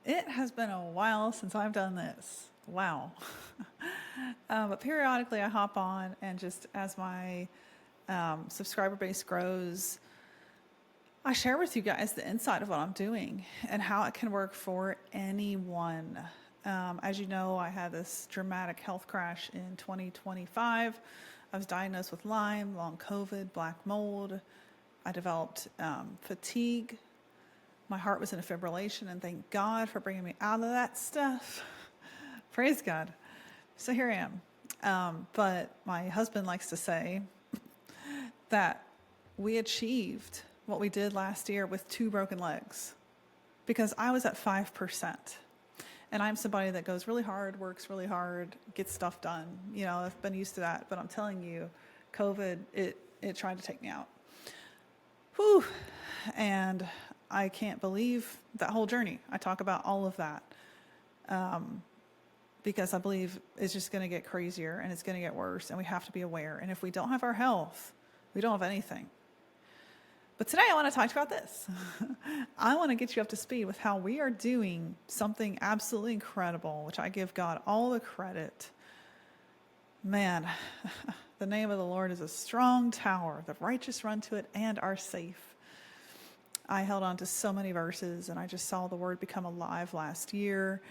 It has been a while since I've done this. Wow. But periodically I hop on and just as my subscriber base grows, I share with you guys the inside of what I'm doing and how it can work for anyone. As you know, I had this dramatic health crash in 2025. I was diagnosed with Lyme, long COVID, black mold. I developed fatigue. My heart was in a fibrillation, and thank God for bringing me out of that stuff. Praise God. So here I am. But my husband likes to say that we achieved what we did last year with 2 broken legs because I was at 5%. And I'm somebody that goes really hard, works really hard, gets stuff done. You know, I've been used to that, but I'm telling you, COVID, it tried to take me out. Whew. And I can't believe that whole journey. I talk about all of that because I believe it's just going to get crazier and it's going to get worse, and we have to be aware. And if we don't have our health, we don't have anything. But today I want to talk to you about this. I want to get you up to speed with how we are doing something absolutely incredible, which I give God all the credit. Man, the name of the Lord is a strong tower. The righteous run to it and are safe. I held on to so many verses, and I just saw the word become alive last year.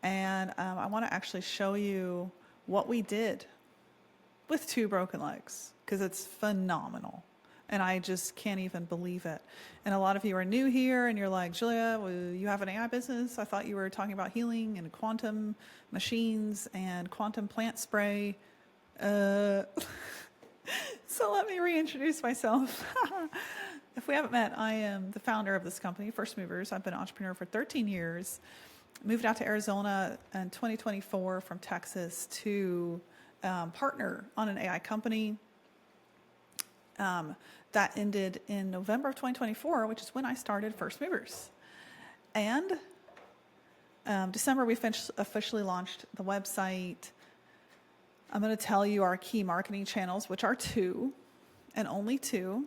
And I want to actually show you what we did with 2 broken legs, because it's phenomenal. And I just can't even believe it. And a lot of you are new here, and you're like, Julia, well, you have an AI business? I thought you were talking about healing and quantum machines and quantum plant spray. So let me reintroduce myself. If we haven't met, I am the founder of this company, First Movers. I've been an entrepreneur for 13 years. Moved out to Arizona in 2024 from Texas to partner on an AI company. That ended in November of 2024, which is when I started First Movers. And December, we officially launched the website. I'm going to tell you our key marketing channels, which are 2, and only 2.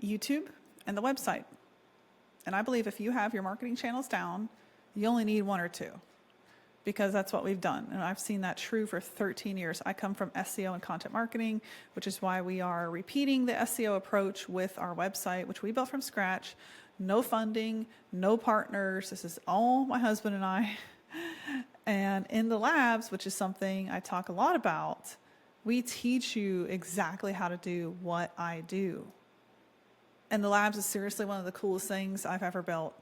YouTube and the website. And I believe if you have your marketing channels down, you only need 1 or 2, because that's what we've done. And I've seen that true for 13 years. I come from SEO and content marketing, which is why we are repeating the SEO approach with our website, which we built from scratch. No funding, no partners. This is all my husband and I. And in the labs, which is something I talk a lot about, we teach you exactly how to do what I do. And the labs is seriously one of the coolest things I've ever built.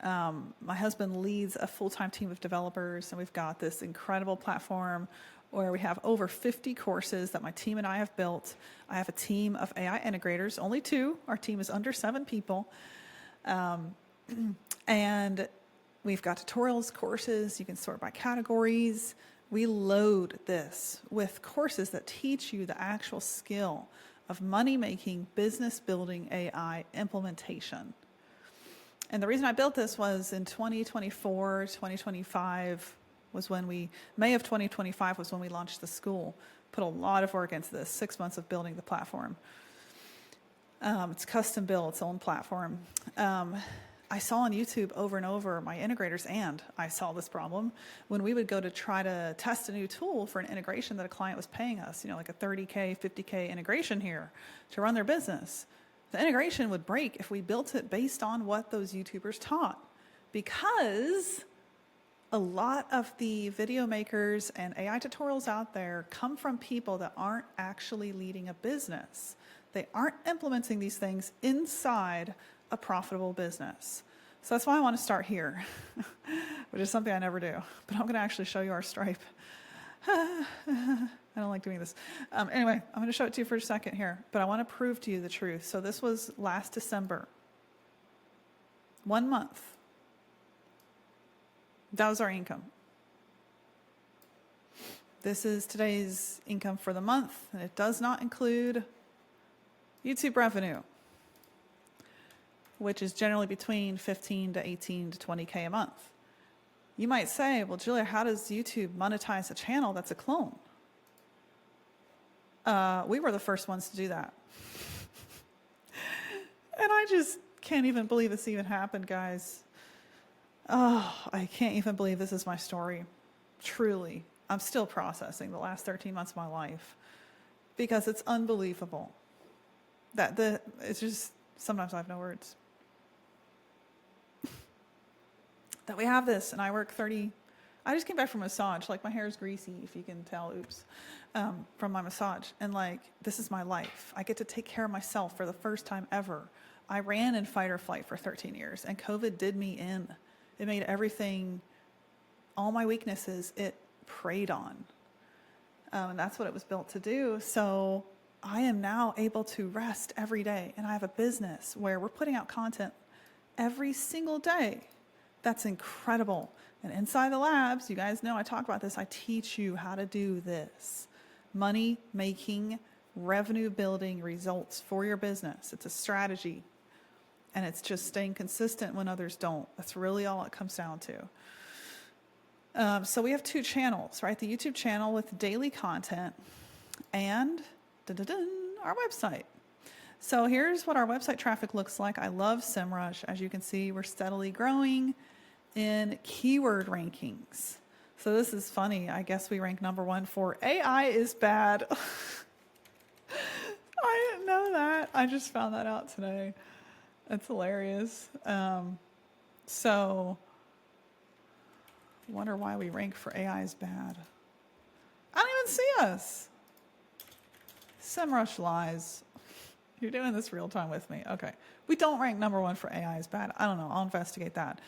My husband leads a full-time team of developers, and we've got this incredible platform where we have over 50 courses that my team and I have built. I have a team of AI integrators, only 2. Our team is under 7 people. And we've got tutorials, courses. You can sort by categories. We load this with courses that teach you the actual skill of money-making, business-building AI implementation. And the reason I built this was in 2024, 2025 was when May of 2025 was when we launched the school. Put a lot of work into this, 6 months of building the platform. It's custom built, its own platform. I saw on YouTube over and over, my integrators and I saw this problem when we would go to try to test a new tool for an integration that a client was paying us, like a 30K, 50K integration here to run their business. The integration would break if we built it based on what those YouTubers taught, because a lot of the video makers and AI tutorials out there come from people that aren't actually leading a business. They aren't implementing these things inside a profitable business. So that's why I want to start here, which is something I never do. But I'm going to actually show you our Stripe. I don't like doing this. Anyway, I'm going to show it to you for a second here, but I want to prove to you the truth. So this was last December. 1 month. That was our income. This is today's income for the month, and it does not include YouTube revenue, which is generally between 15 to 18 to 20K a month. You might say, well, Julia, how does YouTube monetize a channel that's a clone? We were the first ones to do that. And I just can't even believe this even happened, guys. Oh, I can't even believe this is my story. Truly, I'm still processing the last 13 months of my life because it's unbelievable. It's just, sometimes I have no words. That we have this, and I work 30, I just came back from a massage, like my hair is greasy, if you can tell, from my massage. And like, this is my life. I get to take care of myself for the first time ever. I ran in fight or flight for 13 years, and COVID did me in. It made everything, all my weaknesses, it preyed on. And that's what it was built to do. So I am now able to rest every day, and I have a business where we're putting out content every single day. That's incredible. And inside the labs, you guys know I talk about this, I teach you how to do this. Money making, revenue building results for your business. It's a strategy. And it's just staying consistent when others don't. That's really all it comes down to. So we have 2 channels, right? The YouTube channel with daily content and our website. So here's what our website traffic looks like. I love SEMrush. As you can see, we're steadily growing in keyword rankings. So this is funny. I guess we rank number 1 for AI is bad. I didn't know that. I just found that out today. That's hilarious. So wonder why we rank for AI is bad. I don't even see us. SEMrush lies. You're doing this real time with me. Okay. We don't rank number 1 for AI is bad. I don't know. I'll investigate that.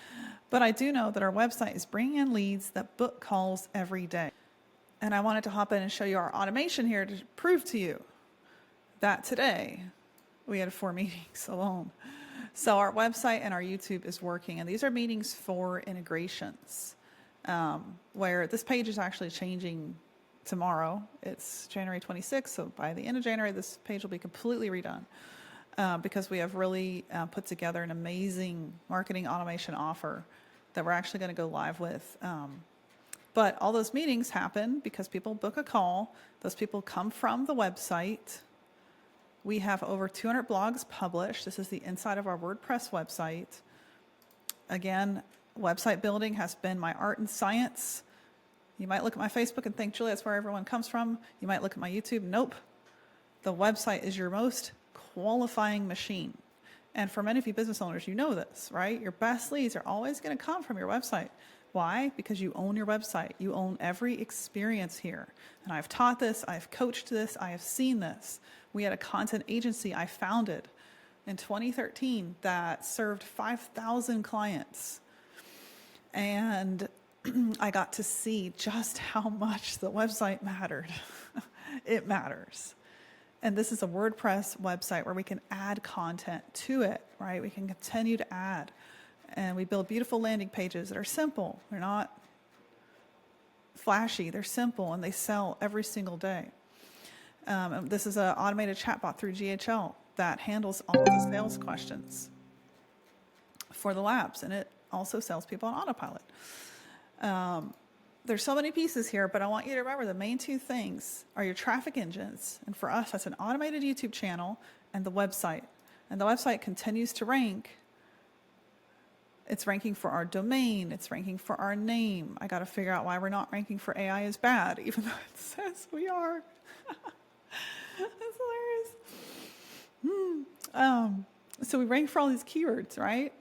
But I do know that our website is bringing in leads that book calls every day. And I wanted to hop in and show you our automation here to prove to you that today we had 4 meetings alone. So our website and our YouTube is working. And these are meetings for integrations, where this page is actually changing tomorrow. It's January 26th, so by the end of January, this page will be completely redone because we have really put together an amazing marketing automation offer that we're actually going to go live with. But all those meetings happen because people book a call. Those people come from the website. We have over 200 blogs published. This is the inside of our WordPress website. Again, website building has been my art and science. You might look at my Facebook and think, Julie, that's where everyone comes from. You might look at my YouTube. Nope. The website is your most qualifying machine. And for many of you business owners, you know this, right? Your best leads are always going to come from your website. Why? Because you own your website. You own every experience here. And I've taught this. I've coached this. I have seen this. We had a content agency I founded in 2013 that served 5,000 clients. And I got to see just how much the website mattered. It matters. And this is a WordPress website where we can add content to it, right? We can continue to add. And we build beautiful landing pages that are simple. They're not flashy. They're simple, and they sell every single day. This is an automated chatbot through GHL that handles all of the sales questions for the labs, and it also sells people on autopilot. There's so many pieces here, but I want you to remember the main 2 things are your traffic engines. And for us, that's an automated YouTube channel and the website. And the website continues to rank. It's ranking for our domain. It's ranking for our name. I got to figure out why we're not ranking for AI is bad, even though it says we are. That's hilarious. So we rank for all these keywords, right?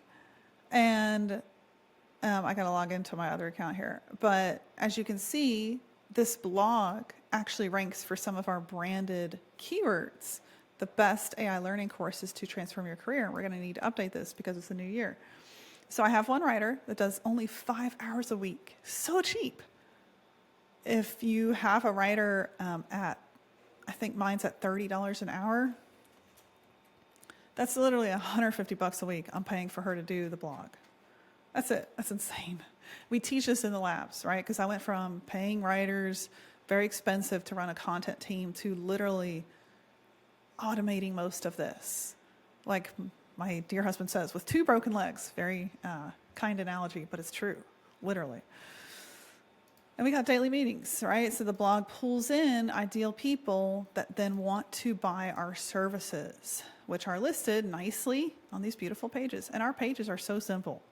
And I got to log into my other account here. But as you can see, this blog actually ranks for some of our branded keywords. The best AI learning courses to transform your career. We're going to need to update this because it's a new year. So I have one writer that does only 5 hours a week. So cheap. If you have a writer I think mine's at $30 an hour. That's literally $150 a week I'm paying for her to do the blog. That's it. That's insane. We teach this in the labs, right? Because I went from paying writers, very expensive to run a content team, to literally automating most of this. Like my dear husband says, with 2 broken legs. Very kind analogy, but it's true, literally. And we got daily meetings, right? So the blog pulls in ideal people that then want to buy our services, which are listed nicely on these beautiful pages. And our pages are so simple.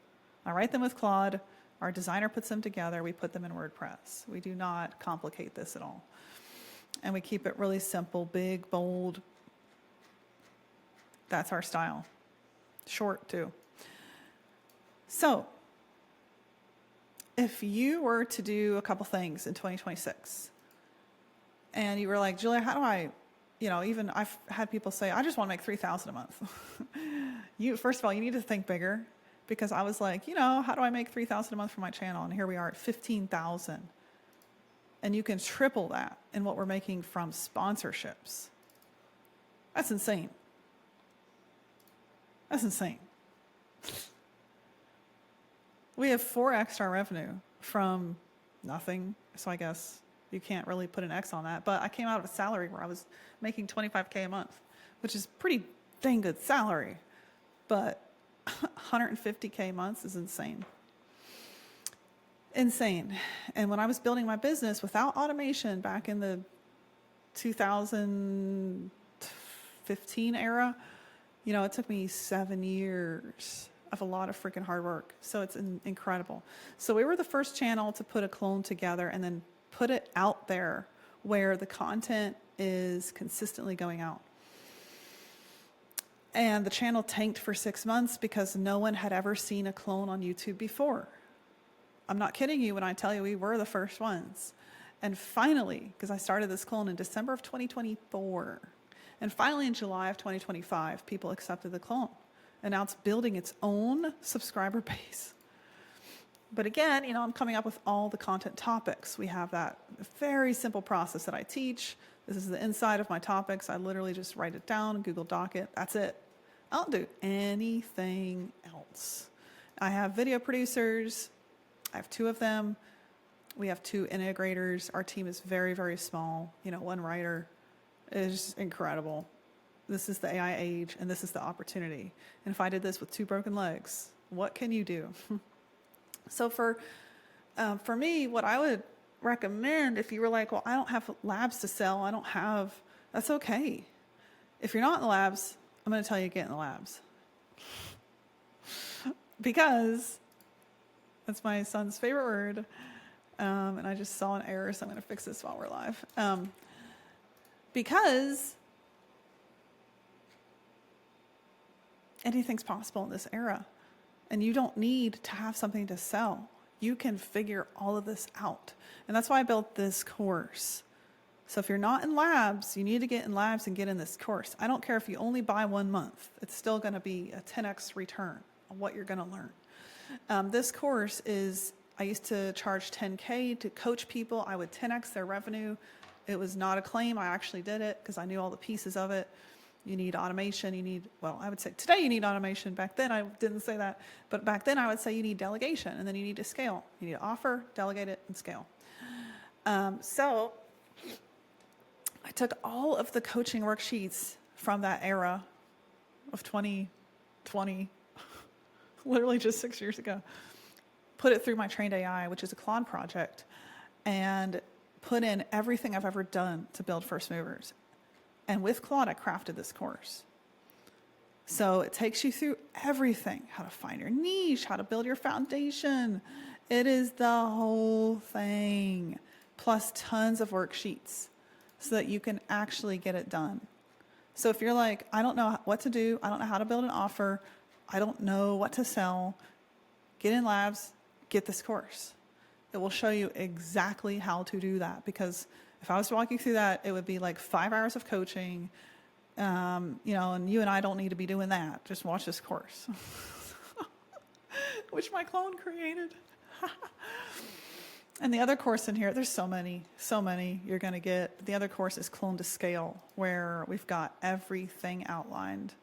I write them with Claude. Our designer puts them together. We put them in WordPress. We do not complicate this at all. And we keep it really simple, big, bold. That's our style. Short, too. So, if you were to do a couple things in 2026, and you were like, Julia, how do I, even I've had people say, I just want to make $3,000 a month. First of all, you need to think bigger, because I was like, how do I make $3,000 a month for my channel? And here we are at $15,000. And you can triple that in what we're making from sponsorships. That's insane. That's insane. We have 4x our revenue from nothing. So I guess you can't really put an X on that. But I came out of a salary where I was making $25K a month, which is pretty dang good salary. But $150K a month is insane. Insane. And when I was building my business without automation back in the 2015 era, it took me 7 years of a lot of freaking hard work. So it's incredible. So we were the first channel to put a clone together and then put it out there where the content is consistently going out. And the channel tanked for 6 months because no one had ever seen a clone on YouTube before. I'm not kidding you when I tell you we were the first ones. And finally, because I started this clone in December of 2024, and finally in July of 2025, people accepted the clone. And now it's building its own subscriber base. But again, I'm coming up with all the content topics. We have that very simple process that I teach. This is the inside of my topics. I literally just write it down, Google Doc it. That's it. I don't do anything else. I have video producers. I have 2 of them. We have 2 integrators. Our team is very, very small. 1 writer. Is incredible. This is the AI age, and this is the opportunity. And if I did this with 2 broken legs, what can you do? So for me, what I would recommend, if you were like, well, I don't have labs to sell, that's okay. If you're not in the labs, I'm going to tell you get in the labs. Because that's my son's favorite word. And I just saw an error, so I'm going to fix this while we're live. Because anything's possible in this era. And you don't need to have something to sell. You can figure all of this out. And that's why I built this course. So if you're not in labs, you need to get in labs and get in this course. I don't care if you only buy 1 month. It's still going to be a 10x return on what you're going to learn. This course I used to charge $10K to coach people. I would 10x their revenue. It was not a claim. I actually did it because I knew all the pieces of it. You need automation. I would say today you need automation. Back then I didn't say that. But back then I would say you need delegation, and then you need to scale. You need to offer, delegate it, and scale. So I took all of the coaching worksheets from that era of 2020, literally just 6 years ago, put it through my Trained AI, which is a Claude project, and put in everything I've ever done to build first movers. And with Claude, I crafted this course. So it takes you through everything, how to find your niche, how to build your foundation. It is the whole thing, plus tons of worksheets so that you can actually get it done. So if you're like, I don't know what to do, I don't know how to build an offer, I don't know what to sell, get in labs, get this course. It will show you exactly how to do that, because if I was to walk you through that, it would be like 5 hours of coaching, and you and I don't need to be doing that. Just watch this course, which my clone created. And the other course in here, there's so many you're going to get. The other course is Clone to Scale, where we've got everything outlined.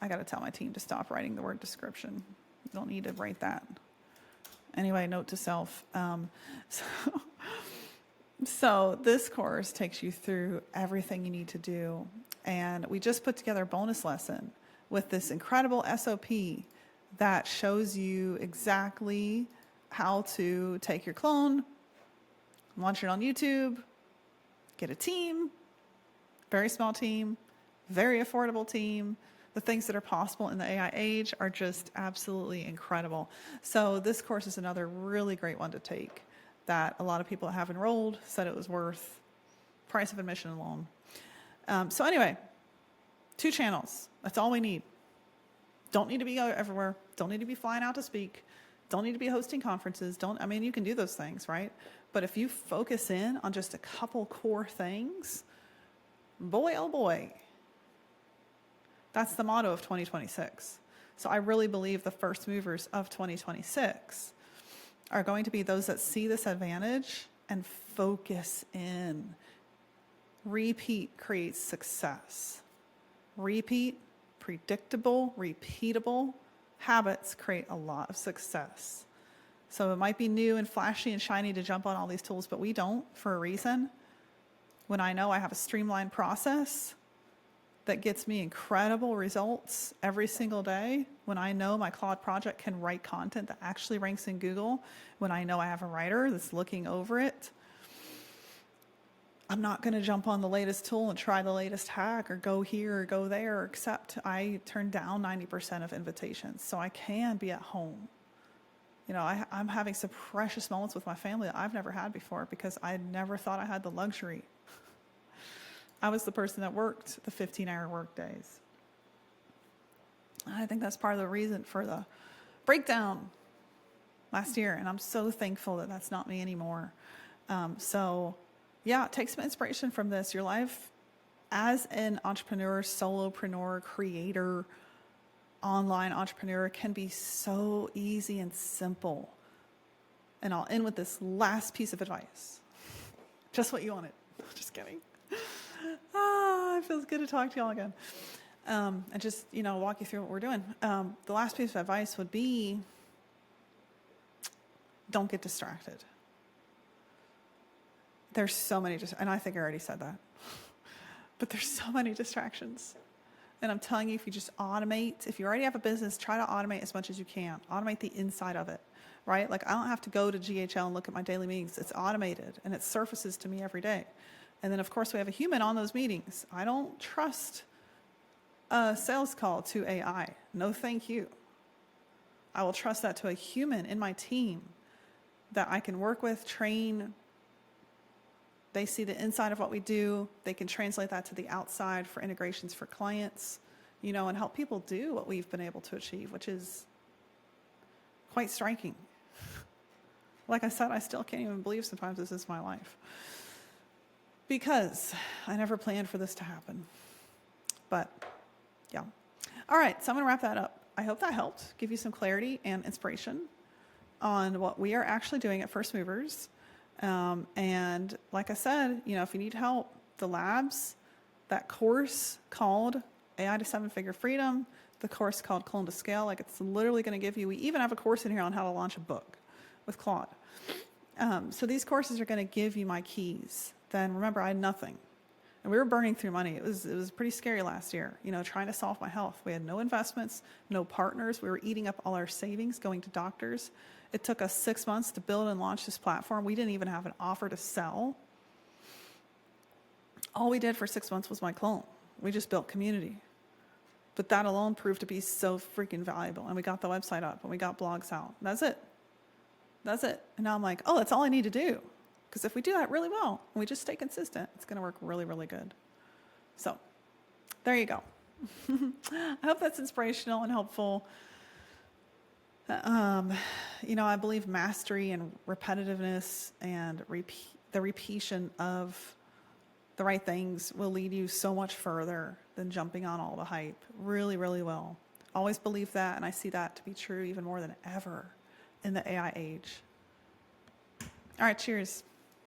I got to tell my team to stop writing the word description. You don't need to write that. Anyway, note to self. So this course takes you through everything you need to do. And we just put together a bonus lesson with this incredible SOP that shows you exactly how to take your clone, launch it on YouTube, get a team, very small team, very affordable team, The things that are possible in the AI age are just absolutely incredible. So this course is another really great one to take that a lot of people have enrolled said it was worth price of admission alone. So anyway, 2 channels. That's all we need. Don't need to be everywhere. Don't need to be flying out to speak. Don't need to be hosting conferences. You can do those things, right? But if you focus in on just a couple core things, boy, oh boy, that's the motto of 2026. So I really believe the first movers of 2026 are going to be those that see this advantage and focus in. Repeat creates success. Repeat, predictable, repeatable habits create a lot of success. So it might be new and flashy and shiny to jump on all these tools, but we don't for a reason. When I know I have a streamlined process that gets me incredible results every single day, when I know my Claude project can write content that actually ranks in Google, when I know I have a writer that's looking over it, I'm not going to jump on the latest tool and try the latest hack or go here or go there, except I turn down 90% of invitations so I can be at home. I'm having some precious moments with my family that I've never had before because I never thought I had the luxury. I was the person that worked the 15-hour work days. I think that's part of the reason for the breakdown last year, and I'm so thankful that that's not me anymore. Take some inspiration from this. Your life as an entrepreneur, solopreneur, creator, online entrepreneur can be so easy and simple. And I'll end with this last piece of advice. Just what you wanted. Just kidding. It feels good to talk to y'all again. And just, walk you through what we're doing. The last piece of advice would be, don't get distracted. There's so many, and I think I already said that, but there's so many distractions. And I'm telling you, if you just automate, if you already have a business, try to automate as much as you can. Automate the inside of it, right? Like I don't have to go to GHL and look at my daily meetings. It's automated and it surfaces to me every day. And then of course we have a human on those meetings. I don't trust a sales call to AI. No, thank you. I will trust that to a human in my team that I can work with, train. They see the inside of what we do. They can translate that to the outside for integrations for clients, and help people do what we've been able to achieve, which is quite striking. Like I said, I still can't even believe sometimes this is my life because I never planned for this to happen. But yeah. All right, so I'm going to wrap that up. I hope that helped give you some clarity and inspiration on what we are actually doing at First Movers. And like I said, if you need help, the labs, that course called AI to 7-Figure Freedom, the course called Clone to Scale, it's literally going to give you, we even have a course in here on how to launch a book with Claude. So these courses are going to give you my keys. Then remember, I had nothing. And we were burning through money. It was pretty scary last year, trying to solve my health. We had no investments, no partners. We were eating up all our savings, going to doctors. It took us 6 months to build and launch this platform. We didn't even have an offer to sell. All we did for 6 months was my clone. We just built community. But that alone proved to be so freaking valuable. And we got the website up and we got blogs out. That's it. And now I'm like, that's all I need to do. Because if we do that really well, and we just stay consistent, it's going to work really, really good. So there you go. I hope that's inspirational and helpful. I believe mastery and repetitiveness and the repetition of the right things will lead you so much further than jumping on all the hype. Really, really will. Always believe that, and I see that to be true even more than ever in the AI age. All right, cheers.